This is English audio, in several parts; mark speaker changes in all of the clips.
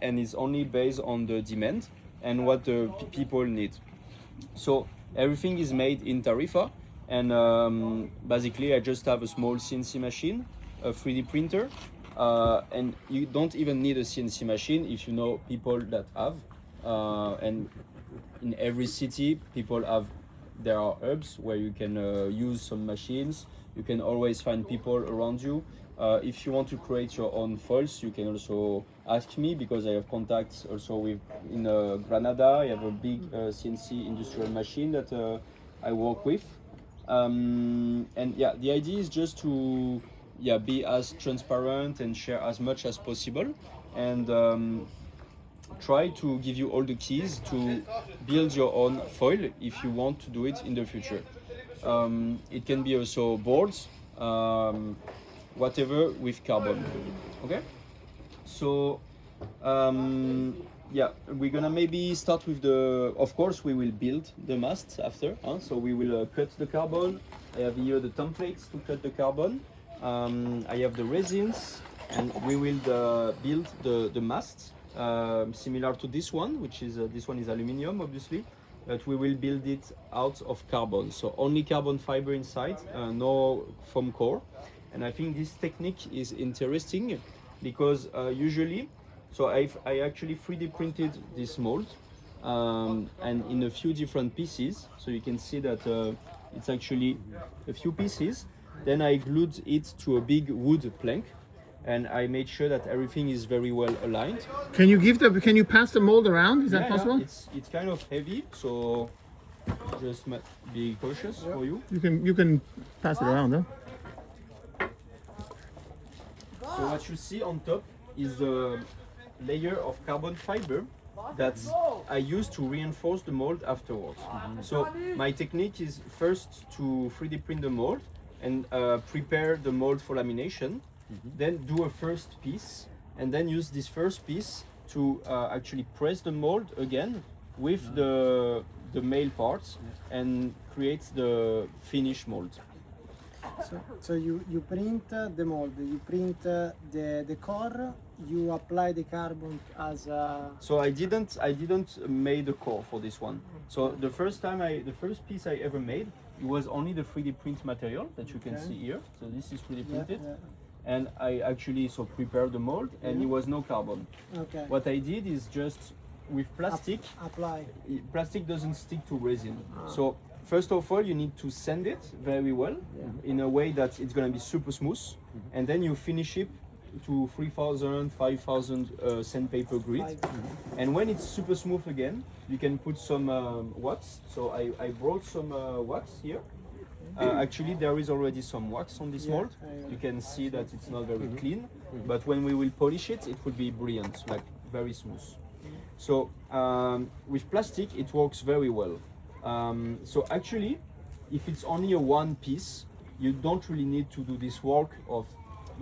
Speaker 1: and it's only based on the demand and what the people need. So everything is made in Tarifa, and basically I just have a small CNC machine, a 3D printer, and you don't even need a CNC machine if you know people that have, and in every city people have, there are hubs where you can use some machines. You can always find people around you. If you want to create your own foils, you can also ask me, because I have contacts also with in Granada. I have a big CNC industrial machine that I work with. And yeah, the idea is just to be as transparent and share as much as possible, and try to give you all the keys to build your own foil if you want to do it in the future. It can be also boards, whatever with carbon. Okay, so we're gonna maybe start with the, of course we will build the mast after, so we will cut the carbon. I have here the templates to cut the carbon. I have the resins, and we will build the mast, similar to this one, which is this one is aluminium obviously, but we will build it out of carbon, so only carbon fiber inside, no foam core. And I think this technique is interesting because usually, so I actually 3D printed this mold, and in a few different pieces, so you can see that it's actually a few pieces. Then I glued it to a big wood plank, and I made sure that everything is very well aligned.
Speaker 2: Can you pass the mold around? Is that possible?
Speaker 1: Yeah, it's kind of heavy, so just be cautious for you.
Speaker 2: You can pass it around, huh?
Speaker 1: So what you see on top is the layer of carbon fiber that I use to reinforce the mold afterwards. So my technique is first to 3D print the mold and prepare the mold for lamination, then do a first piece, and then use this first piece to actually press the mold again with the male parts and create the finished mold.
Speaker 3: So you print the mold, you print the core, you apply the carbon as a...
Speaker 1: So I didn't made the core for this one. So the first piece I ever made, it was only the 3D print material that you can see here. So this is 3D printed. And I actually prepared the mold, and it was no carbon.
Speaker 3: Okay.
Speaker 1: What I did is just with plastic,
Speaker 3: apply.
Speaker 1: Plastic doesn't stick to resin. So first of all, you need to sand it very well in a way that it's going to be super smooth, and then you finish it to 3,000, 5,000 sandpaper grit. And when it's super smooth again, you can put some wax. So I brought some wax here. Actually, there is already some wax on this mold. You can see that it's not very clean, but when we will polish it, it will be brilliant, like very smooth. So with plastic, it works very well. So actually, if it's only a one piece, you don't really need to do this work of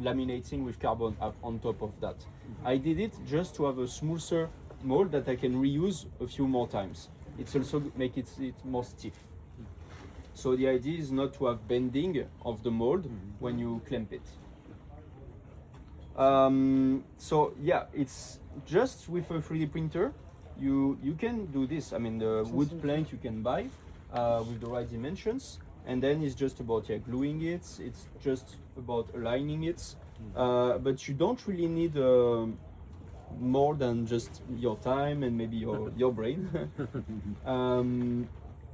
Speaker 1: laminating with carbon up on top of that. I did it just to have a smoother mold that I can reuse a few more times. It's also make it more stiff. So the idea is not to have bending of the mold when you clamp it. So yeah, it's just with a 3D printer. You can do this. I mean, the wood plank you can buy with the right dimensions, and then it's just about gluing it. It's just about aligning it, but you don't really need more than just your time and maybe your brain.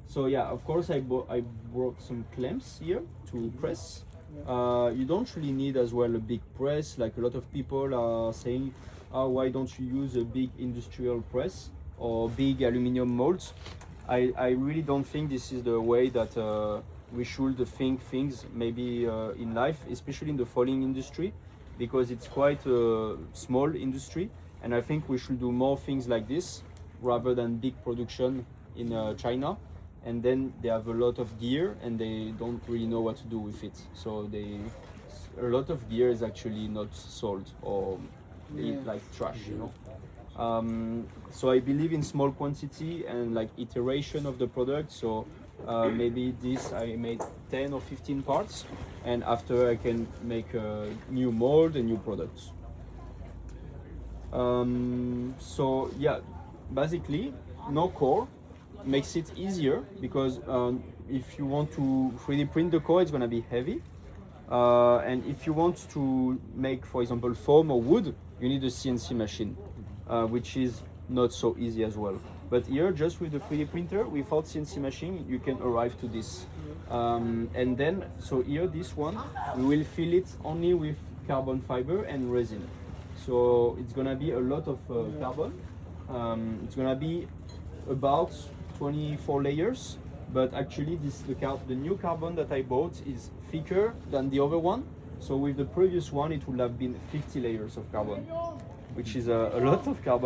Speaker 1: So yeah, of course I brought some clamps here to press. You don't really need as well a big press, like a lot of people are saying, oh, why don't you use a big industrial press or big aluminium molds? I really don't think this is the way that we should think things maybe in life, especially in the foiling industry, because it's quite a small industry, and I think we should do more things like this rather than big production in China. And then they have a lot of gear and they don't really know what to do with it. So a lot of gear is actually not sold or like trash, you know. So I believe in small quantity and like iteration of the product. So maybe this I made 10 or 15 parts, and after I can make a new mold and new products. So yeah, basically no core makes it easier because if you want to 3D print the core, it's gonna be heavy. And if you want to make, for example, foam or wood, you need a CNC machine, which is not so easy as well. But here, just with the 3D printer, without CNC machine, you can arrive to this. And then, so here, this one, we will fill it only with carbon fiber and resin. So it's gonna be a lot of carbon. It's gonna be about 24 layers, but actually the new carbon that I bought is thicker than the other one. So with the previous one, it would have been 50 layers of carbon, which is a lot of carbon.